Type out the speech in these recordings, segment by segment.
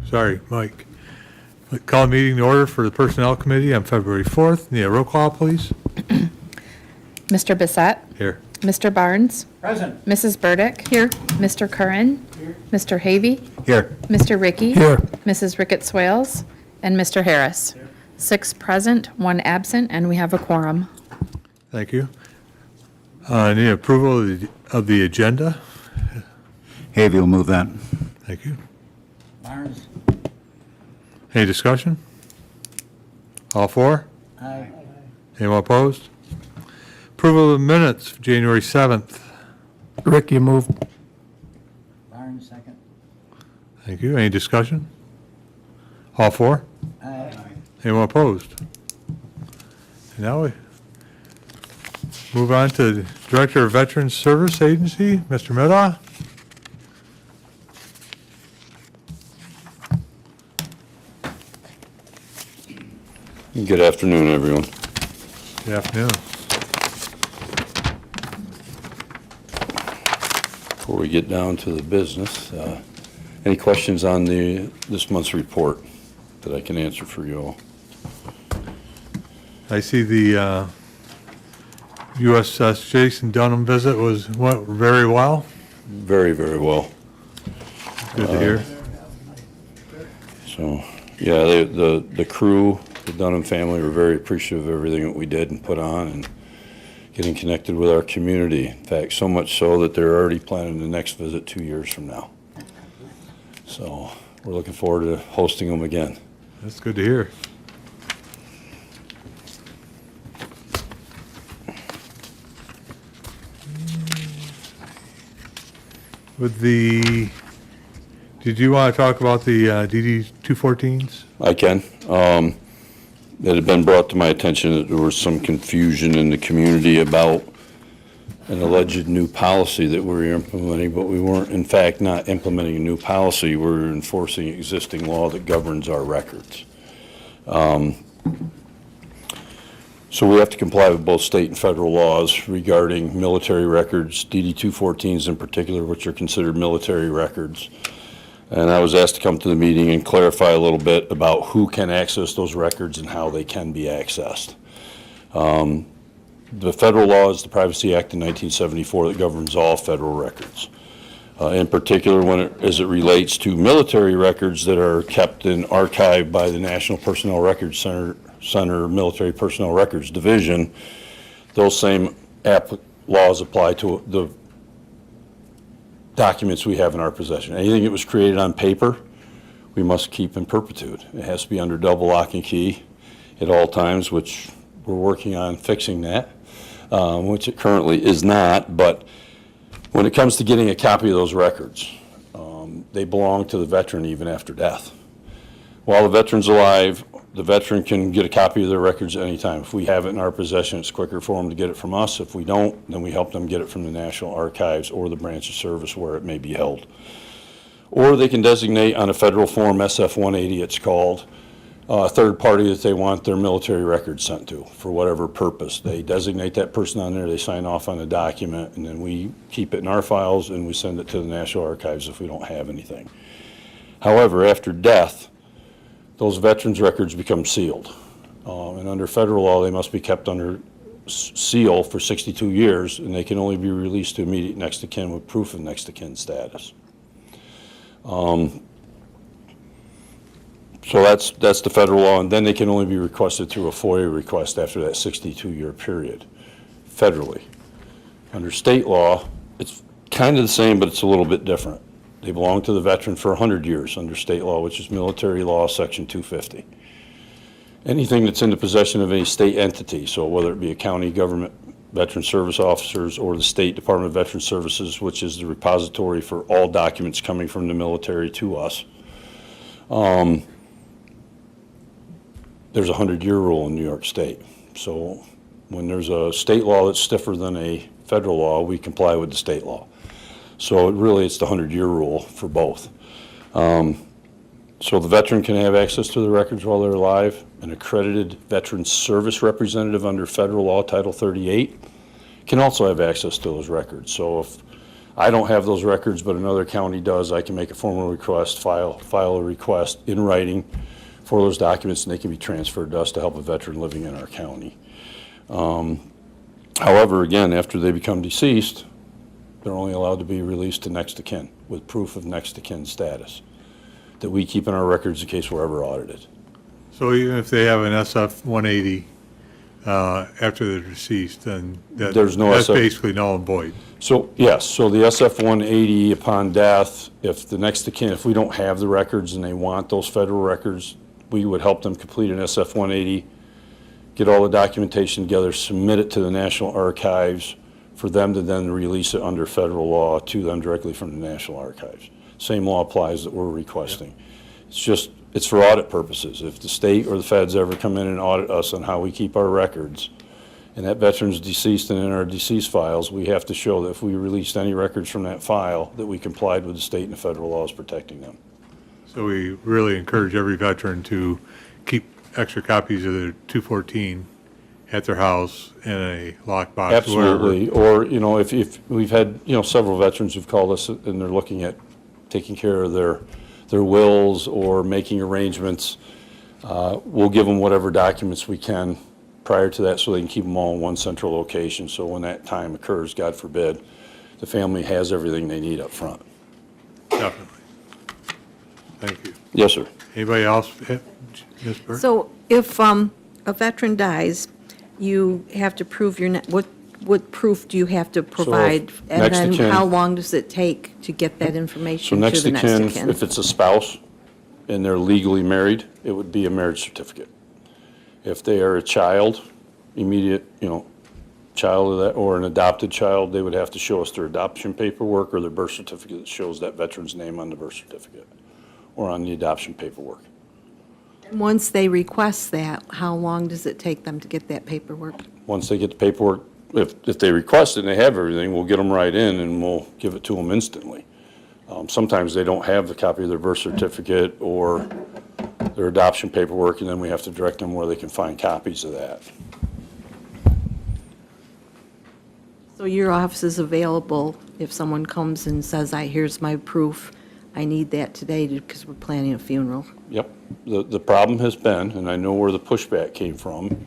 Sorry, Mike. Call meeting to order for the Personnel Committee on February 4th. Need a roll call, please? Mr. Bissett? Here. Mr. Barnes? Present. Mrs. Burdick? Here. Mr. Curran? Here. Mr. Havey? Here. Mr. Ricky? Here. Mrs. Ricketts Swales? And Mr. Harris? Here. 6 present, 1 absent, and we have a quorum. Thank you. Need approval of the agenda. Havey will move that. Thank you. Barnes. Any discussion? All four? Aye. Anyone opposed? Approval of the minutes, of January 7th. Rick, you move. Barnes, second. Thank you. Any discussion? All four? Aye. Anyone opposed? And now we move on to the Director of Veterans Service Agency, Mr. Medaw. Good afternoon, everyone. Good afternoon. Before we get down to the business, any questions on this month's report that I can answer for you all? I see the USS Jason Dunham visit went very well. Very, very well. Good to hear. So, yeah, the crew, the Dunham family were very appreciative of everything that we did and put on and getting connected with our community. In fact, so much so that they're already planning the next visit 2 years from now. So we're looking forward to hosting them again. That's good to hear. Did you want to talk about the DD-214s? I can. It had been brought to my attention that there was some confusion in the community about an alleged new policy that we were implementing, but we weren't, in fact, not implementing a new policy. We're enforcing existing law that governs our records. So we have to comply with both state and federal laws regarding military records, DD-214s in particular, which are considered military records. And I was asked to come to the meeting and clarify a little bit about who can access those records and how they can be accessed. The federal law is the Privacy Act of 1974 that governs all federal records. In particular, as it relates to military records that are kept and archived by the National Personnel Records Center Military Personnel Records Division, those same laws apply to the documents we have in our possession. Anything that was created on paper, we must keep in perpetuity. It has to be under double lock and key at all times, which we're working on fixing that, which it currently is not. But when it comes to getting a copy of those records, they belong to the veteran even after death. While the veteran's alive, the veteran can get a copy of their records at any time. If we have it in our possession, it's quicker for them to get it from us. If we don't, then we help them get it from the National Archives or the branch of service where it may be held. Or they can designate on a federal form, SF-180 it's called, a third party that they want their military records sent to for whatever purpose. They designate that person on there, they sign off on the document, and then we keep it in our files and we send it to the National Archives if we don't have anything. However, after death, those veterans' records become sealed. And under federal law, they must be kept under seal for 62 years, and they can only be released to immediate next of kin with proof of next of kin status. So that's the federal law, and then they can only be requested through a FOIA request after that 62-year period, federally. Under state law, it's kind of the same, but it's a little bit different. They belong to the veteran for 100 years under state law, which is military law, section 250. Anything that's in the possession of any state entity, so whether it be a county government, veteran service officers, or the State Department of Veteran Services, which is the repository for all documents coming from the military to us, there's a 100-year rule in New York State. So when there's a state law that's stiffer than a federal law, we comply with the state law. So it's the 100-year rule for both. So the veteran can have access to the records while they're alive. An accredited veteran service representative under federal law, Title 38, can also have access to those records. So if I don't have those records, but another county does. I can make a formal request, file a request in writing for those documents, and they can be transferred to us to help a veteran living in our county. However, again, after they become deceased, they're only allowed to be released to next of kin with proof of next of kin status that we keep in our records in case we're ever audited. So even if they have an SF-180 after they're deceased, then There's no that's SF basically null and void. So, yes, so the SF-180 upon death, if the next of kin, if we don't have the records and they want those federal records, we would help them complete an SF-180, get all the documentation together, submit it to the National Archives for them to then release it under federal law to them directly from the National Archives. Same law applies that we're requesting. It's just, it's for audit purposes. If the state or the feds ever come in and audit us on how we keep our records, and that veteran's deceased and in our deceased files, we have to show that if we released any records from that file, that we complied with the state and the federal laws protecting them. So we really encourage every veteran to keep extra copies of their 214 at their house in a lockbox. Absolutely. Or, you know, if we've had, you know, several veterans who've called us and they're looking at taking care of their wills or making arrangements, we'll give them whatever documents we can prior to that so they can keep them all in one central location. So when that time occurs, God forbid, the family has everything they need up front. Definitely. Thank you. Yes, sir. Anybody else? Ms. Burke? So if a veteran dies, you have to prove what proof do you have to provide? And next of then kin- how long does it take to get that So information to next the of next of kin, kin? if it's a spouse and they're legally married, it would be a marriage certificate. If they are a child, immediate, you know, child of that, or an adopted child, they would have to show us their adoption paperwork or their birth certificate that shows that veteran's name on the birth certificate or on the adoption paperwork. And once they request that, how long does it take them to get that paperwork? Once they get the paperwork, if they request it and they have everything, we'll get them right in and we'll give it to them instantly. Sometimes they don't have the copy of their birth certificate or their adoption paperwork, and then we have to direct them where they can find copies of that. So your office is available if someone comes and says, here's my proof, I need that today because we're planning a funeral. Yep. The problem has been, and I know where the pushback came from,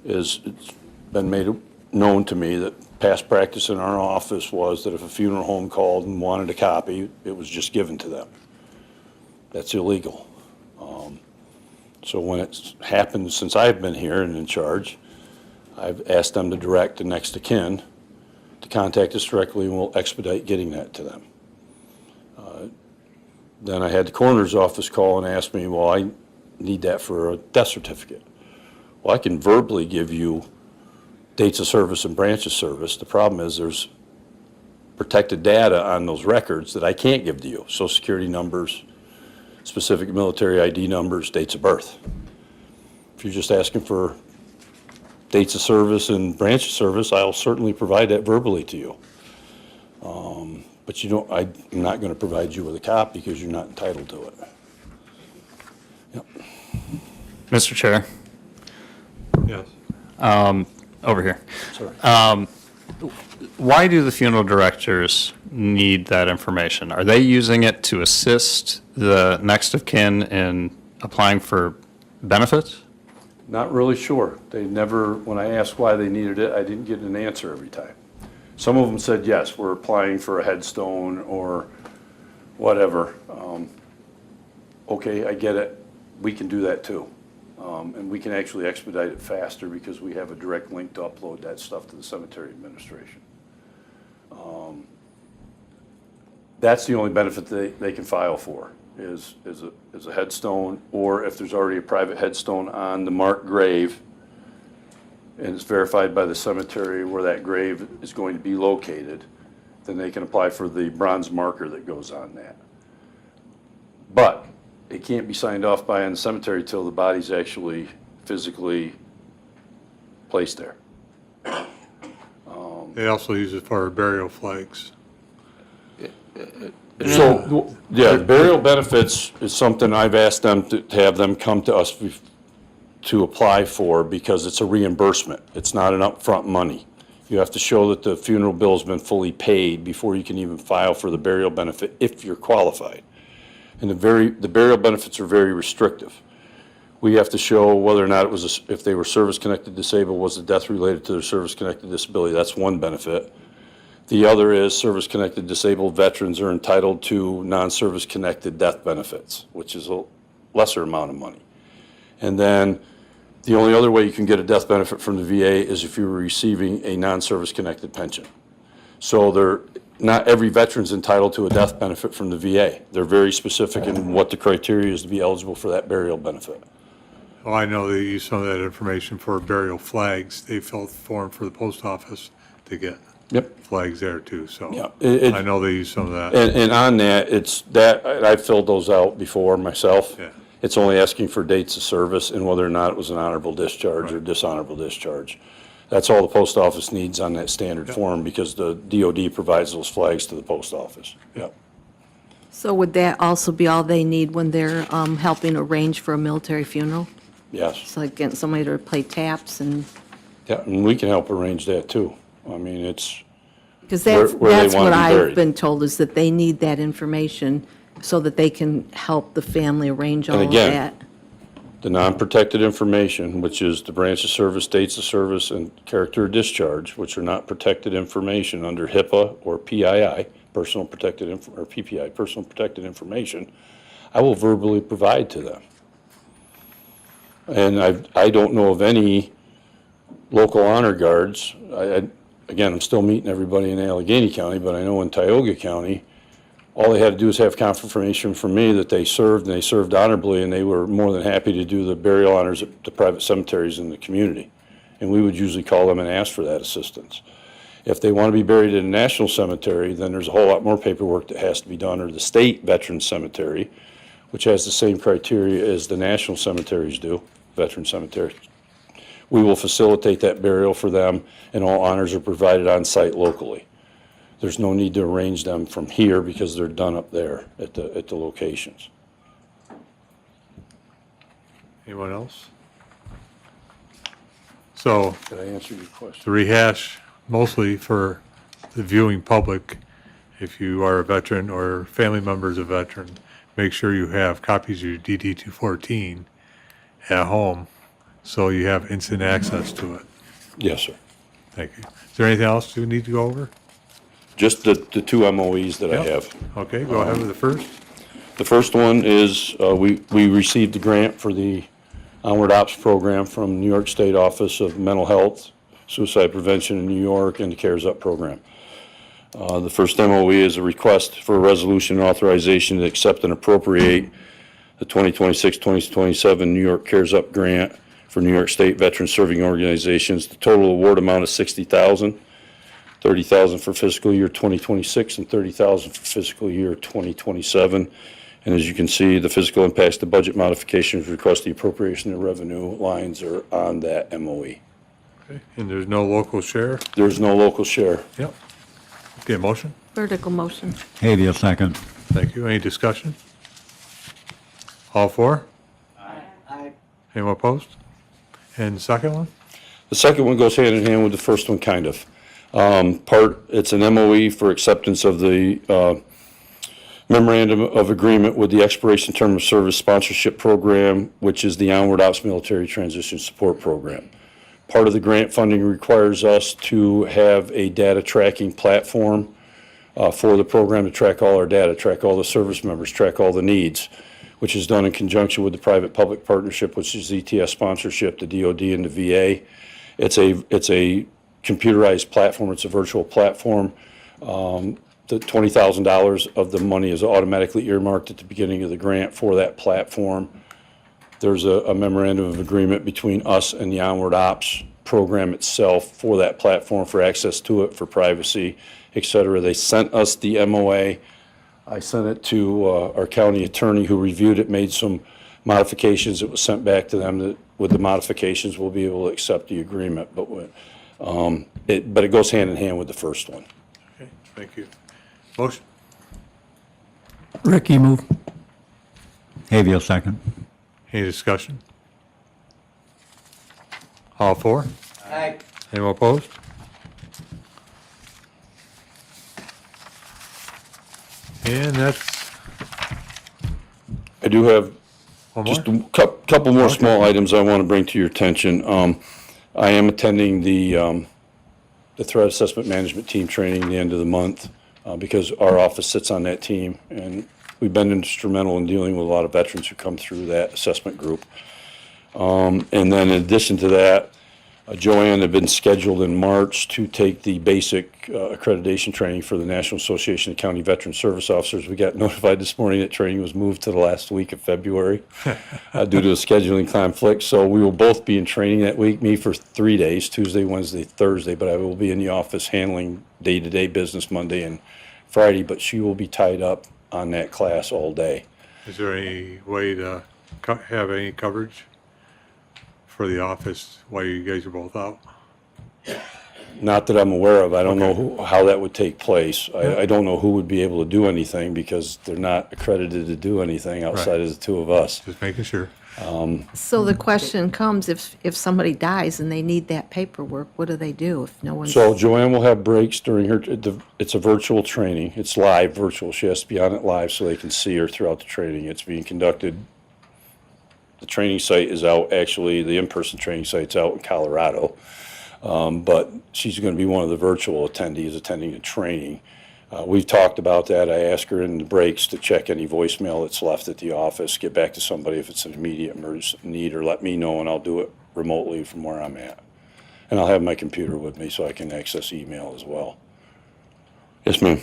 is it's been made known to me that past practice in our office was that if a funeral home called and wanted a copy, it was just given to them. That's illegal. So when it's happened since I've been here and in charge, I've asked them to direct the next of kin to contact us directly, and we'll expedite getting that to them. Then I had the coroner's office call and ask me, well, I need that for a death certificate. Well, I can verbally give you dates of service and branch of service. The problem is there's protected data on those records that I can't give to you. Social Security numbers, specific military ID numbers, dates of birth. If you're just asking for dates of service and branch of service, I'll certainly provide that verbally to you. But you don't, I'm not going to provide you with a copy because you're not entitled to it. Yep. Mr. Chair, Yes. over here. Sorry. Why do the funeral directors need that information? Are they using it to assist the next of kin in applying for benefits? Not really sure. They never, when I asked why they needed it, I didn't get an answer every time. Some of them said, yes, we're applying for a headstone or whatever. Okay, I get it. We can do that too. And we can actually expedite it faster because we have a direct link to upload that stuff to the cemetery administration. That's the only benefit they can file for is a headstone, or if there's already a private headstone on the marked grave and it's verified by the cemetery where that grave is going to be located, then they can apply for the bronze marker that goes on that. But it can't be signed off by in the cemetery till the body's actually physically placed there. They also use it for burial flags. So, yeah, burial benefits is something I've asked them to have them come to us to apply for because it's a reimbursement. It's not an upfront money. You have to show that the funeral bill's been fully paid before you can even file for the burial benefit if you're qualified. And the burial benefits are very restrictive. We have to show whether or not it was, if they were service-connected disabled, was the death related to their service-connected disability? That's one benefit. The other is service-connected disabled veterans are entitled to non-service-connected death benefits, which is a lesser amount of money. And then the only other way you can get a death benefit from the VA is if you're receiving a non-service-connected pension. So not every veteran's entitled to a death benefit from the VA. They're very specific in what the criteria is to be eligible for that burial benefit. Well, I know they use some of that information for burial flags. They filled the form for the post office to get Yep. flags there too, so. Yeah, I know they use some of that. And on that, I've filled those out before myself. Yeah. It's only asking for dates of service and whether or not it was an honorable discharge or Right. dishonorable discharge. That's all the post office needs on that standard Yep. form because the DOD provides those flags to the post office. Yep. So would that also be all they need when they're helping arrange for a military funeral? Yes. It's like getting somebody to play taps and, Yeah, and we can help arrange that too. I mean, it's, because Where they that's wanna what be I've buried. been told, is that they need that information so that they can help the family arrange all And of again, that. the non-protected information, which is the branch of service, dates of service, and character of discharge, which are not protected information under HIPAA or PII, personal protected, or PPI, personal protected information, I will verbally provide to them. And I don't know of any local honor guards. Again, I'm still meeting everybody in Allegheny County, but I know in Tioga County, all they had to do is have confirmation from me that they served, and they served honorably, and they were more than happy to do the burial honors at the private cemeteries in the community. And we would usually call them and ask for that assistance. If they want to be buried in a national cemetery, then there's a whole lot more paperwork that has to be done, or the state veteran cemetery, which has the same criteria as the national cemeteries do, veteran cemeteries. We will facilitate that burial for them, and all honors are provided on site locally. There's no need to arrange them from here because they're done up there at the locations. Anyone else? So Did I answer your question? to rehash, mostly for the viewing public, if you are a veteran or family members of a veteran, make sure you have copies of your DD 214 at home so you have instant access to it. Yes, sir. Thank you. Is there anything else you need to go over? Just the two MOEs that I Yep. have. Okay, go ahead with the first. The first one is, we received the grant for the Onward Ops program from New York State Office of Mental Health, Suicide Prevention in New York, and the CARES Up program. The first MOE is a request for a resolution and authorization to accept and appropriate the 2026-2027 New York CARES Up grant for New York State Veteran Serving Organizations. The total award amount is $60,000. $30,000 for fiscal year 2026 and $30,000 for fiscal year 2027. And as you can see, the fiscal impacts to budget modifications request the appropriation and revenue lines are on that MOE. Okay, and there's no local share? There's no local share. Yep. Okay, motion? Vertical motion. Havey will second. Thank you. Any discussion? All for? Aye. Anyone opposed? And the second one? The second one goes hand in hand with the first one, kind of. It's an MOE for acceptance of the memorandum of agreement with the expiration term of service sponsorship program, which is the Onward Ops Military Transition Support Program. Part of the grant funding requires us to have a data tracking platform for the program to track all our data, track all the service members, track all the needs, which is done in conjunction with the private-public partnership, which is ETS sponsorship, the DOD and the VA. It's a computerized platform. It's a virtual platform. The $20,000 of the money is automatically earmarked at the beginning of the grant for that platform. There's a memorandum of agreement between us and the Onward Ops program itself for that platform, for access to it, for privacy, et cetera. They sent us the MOA. I sent it to our county attorney, who reviewed it, made some modifications. It was sent back to them. That with the modifications, we'll be able to accept the agreement. But it goes hand in hand with the first one. Okay, thank you. Motion? Ricky move. Havey will second. Any discussion? All for? Aye. Anyone opposed? And that's I do have one just more. a couple more Okay. small items I want to bring to your attention. I am attending the threat assessment management team training at the end of the month because our office sits on that team, and we've been instrumental in dealing with a lot of veterans who come through that assessment group. And then in addition to that, Joanne had been scheduled in March to take the basic accreditation training for the National Association of County Veteran Service Officers. We got notified this morning that training was moved to the last week of February due to a scheduling conflict. So we will both be in training that week, me for 3 days, Tuesday, Wednesday, Thursday, but I will be in the office handling day-to-day business Monday and Friday, but she will be tied up on that class all day. Is there any way to have any coverage for the office while you guys are both out? Not that I'm aware of. I don't know how that would take place. I don't know who would be able to do anything because they're not accredited to do anything outside of the two of us. Just making sure. So the question comes, if somebody dies and they need that paperwork, what do they do if no one's? So Joanne will have breaks during her, it's a virtual training. It's live virtual. She has to be on it live so they can see her throughout the training. It's being conducted. The training site is out, actually, the in-person training site's out in Colorado. But she's going to be one of the virtual attendees attending the training. We've talked about that. I asked her in the breaks to check any voicemail that's left at the office, get back to somebody if it's an immediate emergency need, or let me know and I'll do it remotely from where I'm at. And I'll have my computer with me so I can access email as well. Yes, ma'am.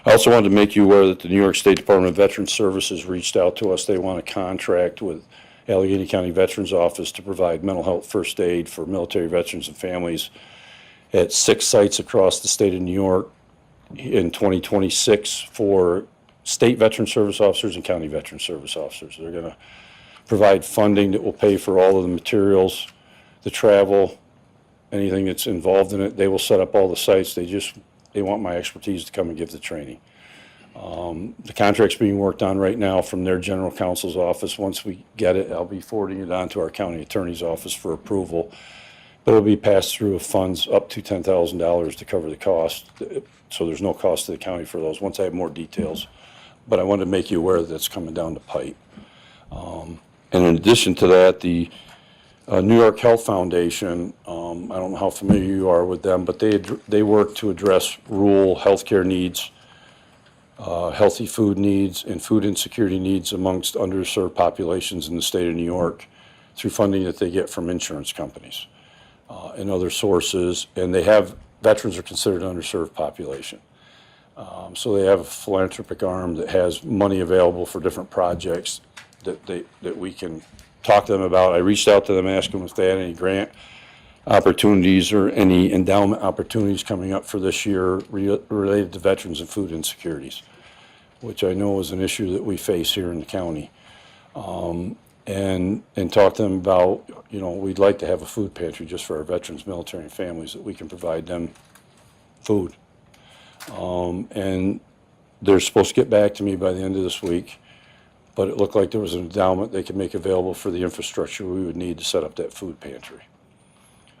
I also wanted to make you aware that the New York State Department of Veterans Services reached out to us. They want a contract with Allegheny County Veterans Office to provide mental health first aid for military veterans and families at 6 sites across the state of New York in 2026 for state veteran service officers and county veteran service officers. They're going to provide funding that will pay for all of the materials, the travel, anything that's involved in it. They will set up all the sites. They want my expertise to come and give the training. The contract's being worked on right now from their general counsel's office. Once we get it, I'll be forwarding it on to our county attorney's office for approval. But it'll be passed through of funds up to $10,000 to cover the cost. So there's no cost to the county for those, once I have more details. But I wanted to make you aware that it's coming down the pipe. And in addition to that, the New York Health Foundation, I don't know how familiar you are with them, but they work to address rural healthcare needs, healthy food needs, and food insecurity needs amongst underserved populations in the state of New York through funding that they get from insurance companies and other sources. And veterans are considered an underserved population. So they have a philanthropic arm that has money available for different projects that we can talk to them about. I reached out to them, asked them if they had any grant opportunities or any endowment opportunities coming up for this year related to veterans and food insecurities, which I know is an issue that we face here in the county. And talk to them about, we'd like to have a food pantry just for our veterans, military, and families, that we can provide them food. And they're supposed to get back to me by the end of this week, but it looked like there was an endowment they could make available for the infrastructure we would need to set up that food pantry.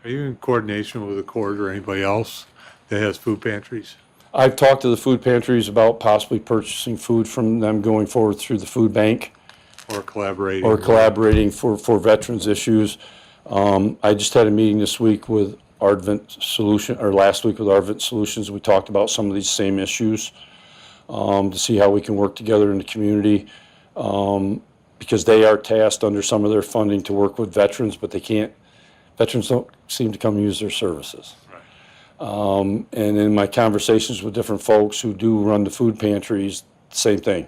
Are you in coordination with the court or anybody else that has food pantries? I've talked to the food pantries about possibly purchasing food from them going forward through the food bank Or collaborating? or collaborating for veterans issues. I just had a meeting this week with Ardvent Solution, or last week with Ardvent Solutions. We talked about some of these same issues to see how we can work together in the community, because they are tasked under some of their funding to work with veterans, but veterans don't seem to come use their services. And in my conversations with different folks who do run the food pantries, same thing.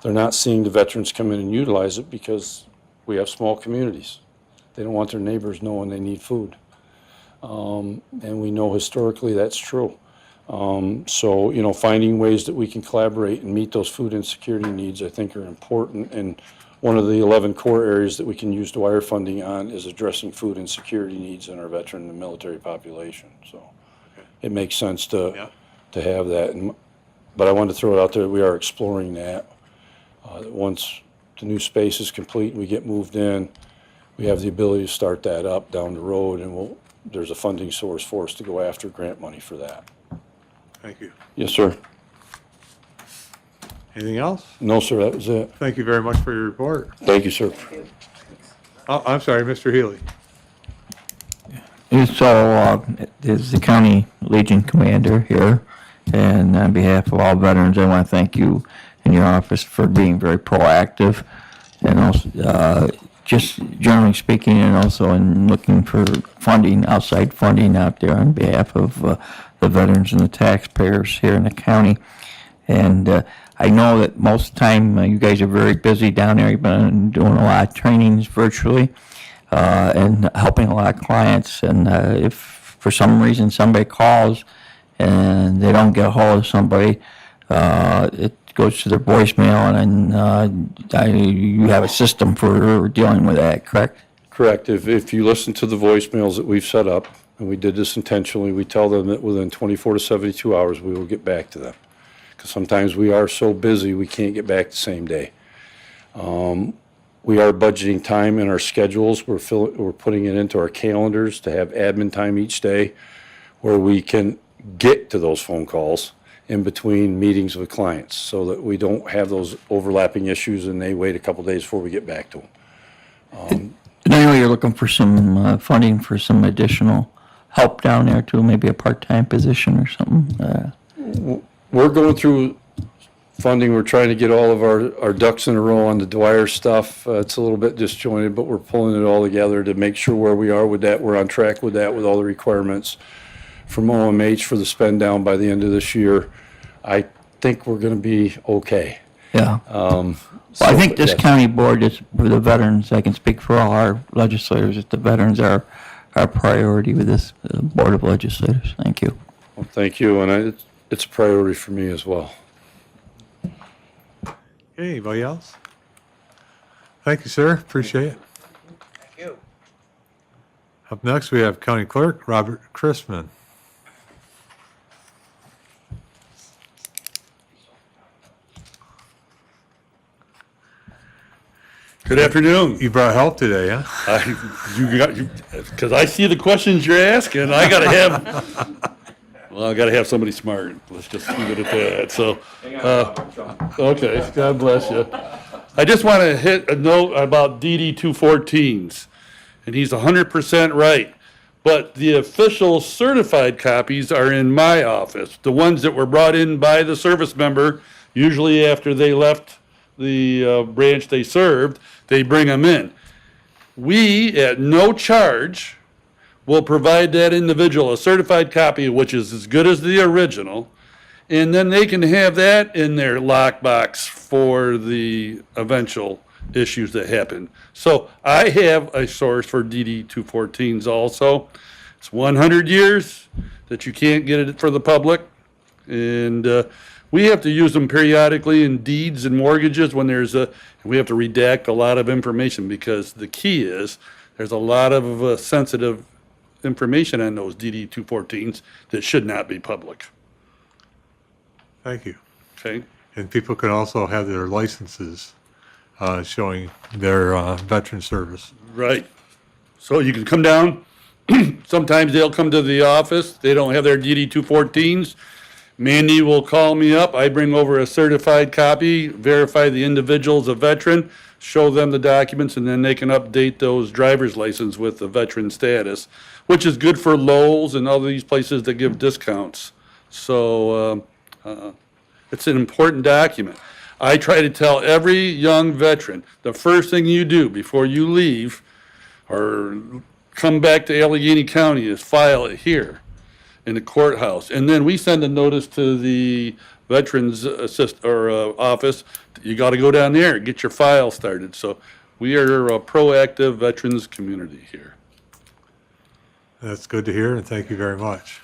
They're not seeing the veterans come in and utilize it because we have small communities. They don't want their neighbors knowing they need food. And we know historically that's true. So, finding ways that we can collaborate and meet those food insecurity needs, I think, are important. And one of the 11 core areas that we can use wire funding on is addressing food insecurity needs in our veteran and military population. So it makes sense to have that. But I wanted to throw it out there, we are exploring that. Once the new space is complete and we get moved in, we have the ability to start that up down the road, and there's a funding source for us to go after grant money for that. Thank you. Yes, sir. Anything else? No, sir, that was it. Thank you very much for your report. Thank you, sir. Oh, I'm sorry, Mr. Healy. Is the County Legion Commander here, and on behalf of all veterans, I want to thank you and your office for being very proactive, and also, just generally speaking, and also in looking for funding, outside funding out there on behalf of the veterans and the taxpayers here in the county. And I know that most of the time, you guys are very busy down there. You've been doing a lot of trainings virtually, and helping a lot of clients. And if for some reason somebody calls and they don't get a hold of somebody, it goes to their voicemail, and you have a system for dealing with that, correct? Correct. If you listen to the voicemails that we've set up, and we did this intentionally, we tell them that within 24 to 72 hours, we will get back to them. Because sometimes we are so busy, we can't get back the same day. We are budgeting time in our schedules. We're putting it into our calendars to have admin time each day where we can get to those phone calls in between meetings with clients so that we don't have those overlapping issues and they wait a couple days before we get back to them. And I know you're looking for some funding for some additional help down there too, maybe a part-time position or something. We're going through funding. We're trying to get all of our ducks in a row on the Dwyer stuff. It's a little bit disjointed, but we're pulling it all together to make sure where we are with that. We're on track with that with all the requirements from OMH for the spend down by the end of this year. I think we're going to be okay. Yeah. Well, I think this county board is, for the veterans, I can speak for all our legislators, that the veterans are our priority with this Board of Legislators. Thank you. Well, thank you, and it's a priority for me as well. Anybody else? Thank you, sir. Appreciate it. Thank you. Up next, we have County Clerk Robert Chrisman. Good afternoon. You brought help today, huh? Because I see the questions you're asking. I gotta have somebody smart. Let's just leave it at that. So, okay, God bless you. I just want to hit a note about DD 214s, and he's 100% right. But the official certified copies are in my office, the ones that were brought in by the service member, usually after they left the branch they served, they bring them in. We, at no charge, will provide that individual a certified copy, which is as good as the original, and then they can have that in their lockbox for the eventual issues that happen. So I have a source for DD 214s also. It's 100 years that you can't get it for the public, and we have to use them periodically in deeds and mortgages when we have to redact a lot of information, because the key is there's a lot of sensitive information on those DD 214s that should not be public. Thank you. Okay? And people can also have their licenses showing their veteran service. Right. So you can come down. Sometimes they'll come to the office. They don't have their DD 214s. Mandy will call me up. I bring over a certified copy, verify the individual's a veteran, show them the documents, and then they can update those driver's license with the veteran status, which is good for Lowe's and all these places that give discounts. So it's an important document. I try to tell every young veteran, the first thing you do before you leave or come back to Allegheny County is file it here in the courthouse. And then we send a notice to the Veterans office. You got to go down there and get your file started. So we are a proactive veterans community here. That's good to hear, and thank you very much.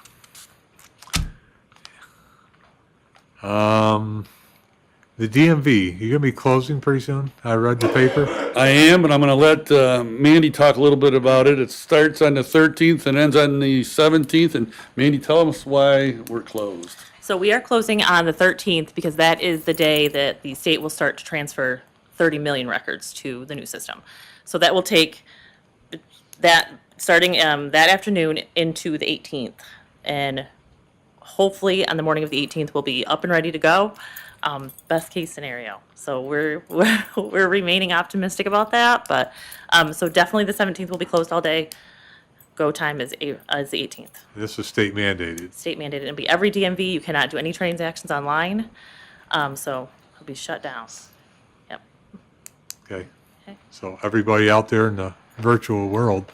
The DMV, you're gonna be closing pretty soon? I read the paper. I am, and I'm going to let Mandy talk a little bit about it. It starts on the 13th and ends on the 17th. And Mandy, tell us why we're closed. So we are closing on the 13th because that is the day that the state will start to transfer 30 million records to the new system. So that will take that starting that afternoon into the 18th. And hopefully on the morning of the 18th, we'll be up and ready to go. Best case scenario. So we're remaining optimistic about that, but, so definitely the 17th will be closed all day. Go time is the 18th. This is state mandated. State mandated. It'll be every DMV. You cannot do any transactions online. So it'll be shut down. Yep. Okay. Okay. So everybody out there in the virtual world,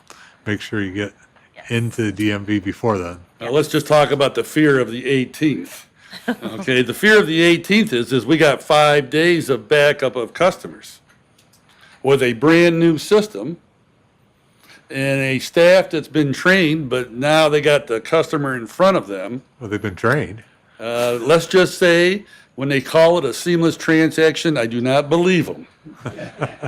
make sure you get Yes. into the DMV before then. Now, let's just talk about the fear of the 18th. Okay, the fear of the 18th is we got 5 days of backup of customers with a brand-new system and a staff that's been trained, but now they got the customer in front of them. Well, they've been trained. Let's just say, when they call it a seamless transaction, I do not believe them.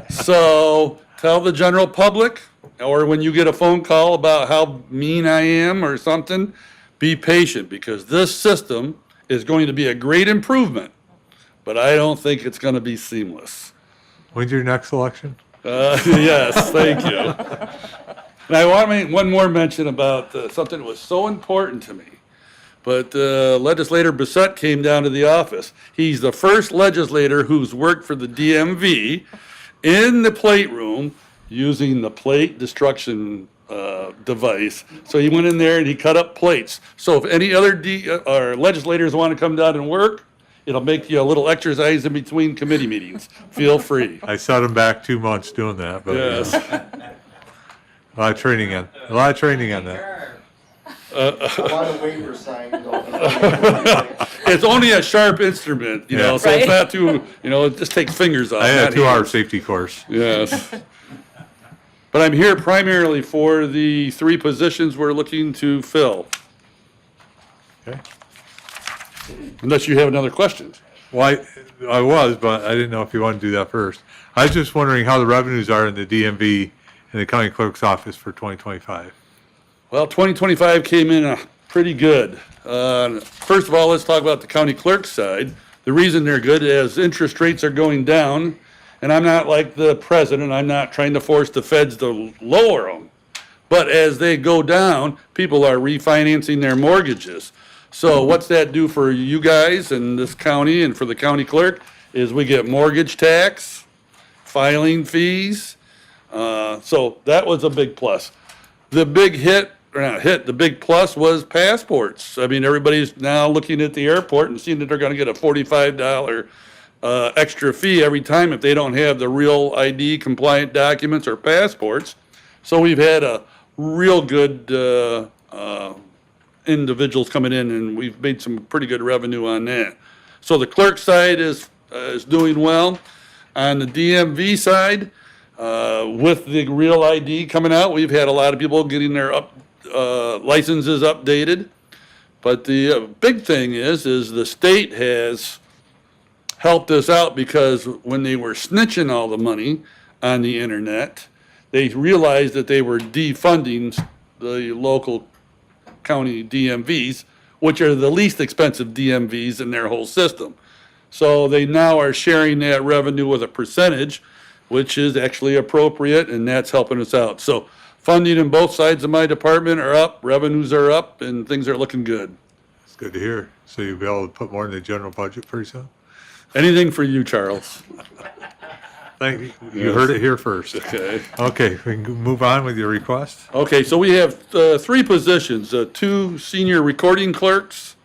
So tell the general public, or when you get a phone call about how mean I am or something, be patient, because this system is going to be a great improvement, but I don't think it's going to be seamless. When's your next election? Yes, thank you. And I want to make one more mention about something that was so important to me. But legislator Bissett came down to the office. He's the first legislator who's worked for the DMV in the plate room using the plate destruction device. So he went in there and he cut up plates. So if any other or legislators want to come down and work, it'll make you a little exercise in between committee meetings. Feel free. I set them back 2 months doing that, but Yes. a lot of training on that. A lot of waivers signed. It's only a sharp instrument, you know, Yeah. so it's Right. not too, you know, it just takes fingers off. I had a not 2-hour hands. safety course. Yes. But I'm here primarily for the 3 positions we're looking to fill, Okay. unless you have another question. Well, I was, but I didn't know if you wanted to do that first. I was just wondering how the revenues are in the DMV and the county clerk's office for 2025. Well, 2025 came in pretty good. First of all, let's talk about the county clerk's side. The reason they're good is interest rates are going down, and I'm not like the president, I'm not trying to force the feds to lower them. But as they go down, people are refinancing their mortgages. So what's that do for you guys and this county and for the county clerk is we get mortgage tax, filing fees. So that was a big plus. The big hit, or not hit, the big plus was passports. I mean, everybody's now looking at the airport and seeing that they're gonna get a $45 extra fee every time if they don't have the real ID compliant documents or passports. So we've had a real good individuals coming in, and we've made some pretty good revenue on that. So the clerk side is doing well. On the DMV side, with the real ID coming out, we've had a lot of people getting their licenses updated. But the big thing is the state has helped us out, because when they were snitching all the money on the internet, they realized that they were defunding the local county DMVs, which are the least expensive DMVs in their whole system. So they now are sharing that revenue with a percentage, which is actually appropriate, and that's helping us out. So funding in both sides of my department are up, revenues are up, and things are looking good. It's good to hear. So you'll be able to put more in the general budget pretty soon? Anything for you, Charles. Thank you. You heard it here first. Okay. Okay, we can move on with your request. Okay, so we have 3 positions, 2 senior recording clerks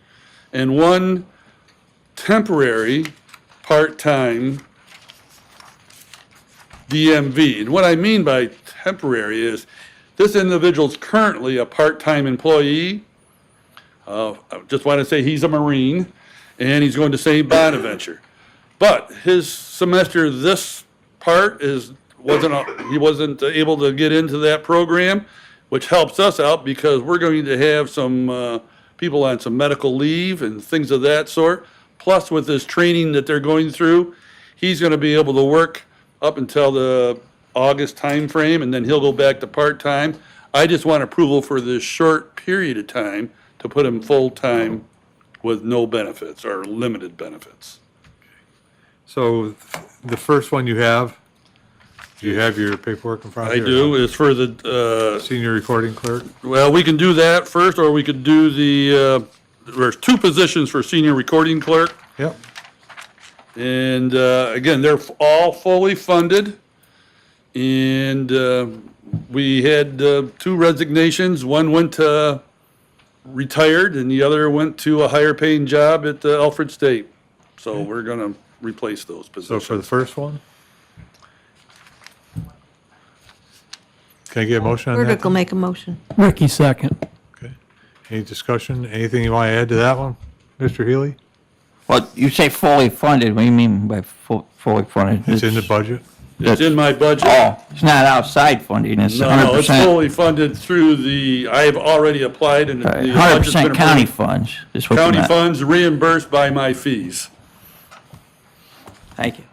and 1 temporary, part-time DMV. And what I mean by temporary is, this individual's currently a part-time employee. I just want to say he's a Marine, and he's going to St. Bonaventure. But his semester, this part he wasn't able to get into that program, which helps us out because we're going to have some people on some medical leave and things of that sort. Plus, with this training that they're going through, he's going to be able to work up until the August timeframe, and then he'll go back to part-time. I just want approval for this short period of time to put him full-time with no benefits or limited benefits. So the first one you have, do you have your paperwork in front I of you? do, is for the, Senior recording clerk? well, we can do that first, or we could do the there's 2 positions for senior recording clerk. Yep. And again, they're all fully funded. And we had 2 resignations. One went to retired and the other went to a higher paying job at Alfred State. So we're going to replace those So positions. for the first one? Can I get a motion on that? Burdick will make a motion. Ricky second. Okay. Any discussion? Anything you want to add to that one, Mr. Healy? Well, you say fully funded, what do you mean by fully funded? It's in the budget? It's in my budget. Oh, it's not outside funding, it's No, it's 100%. fully funded through I've already applied and the budget's been 100% county approved. funds is what you County meant. funds reimbursed by my fees. Thank you.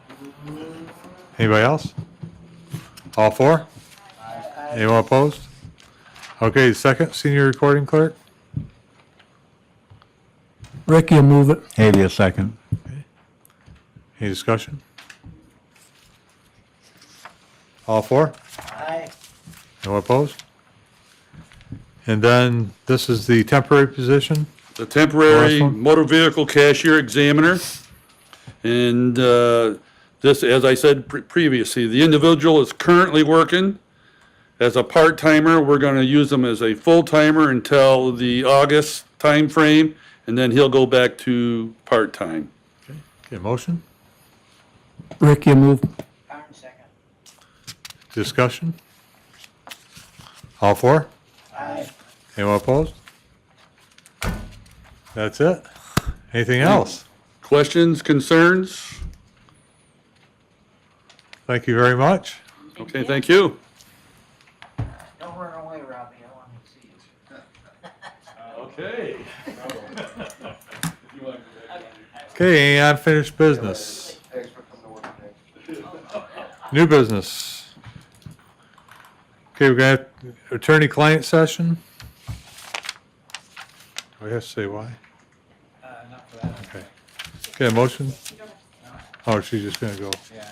Anybody else? All 4? Anyone opposed? Okay, second, senior recording clerk? Ricky will move it. Avia second. Any discussion? All 4? Aye. No opposed? And then this is the temporary position? The temporary Last one. motor vehicle cashier examiner. And this, as I said previously, the individual is currently working as a part-timer. We're going to use him as a full-timer until the August timeframe, and then he'll go back to part-time. Okay, motion? Ricky will move. Barnes second. Discussion? All 4? Aye. Anyone opposed? That's it? Anything else? Questions, concerns? Thank you very much. Okay, thank you. Don't run away, Robbie, I want to see you. Okay. Okay, any unfinished business? Thanks for coming to work today. New business. Okay, we got attorney-client session. Do we have to say why? Not for that. Okay. Okay, a motion? Oh, she's just gonna go. Yeah,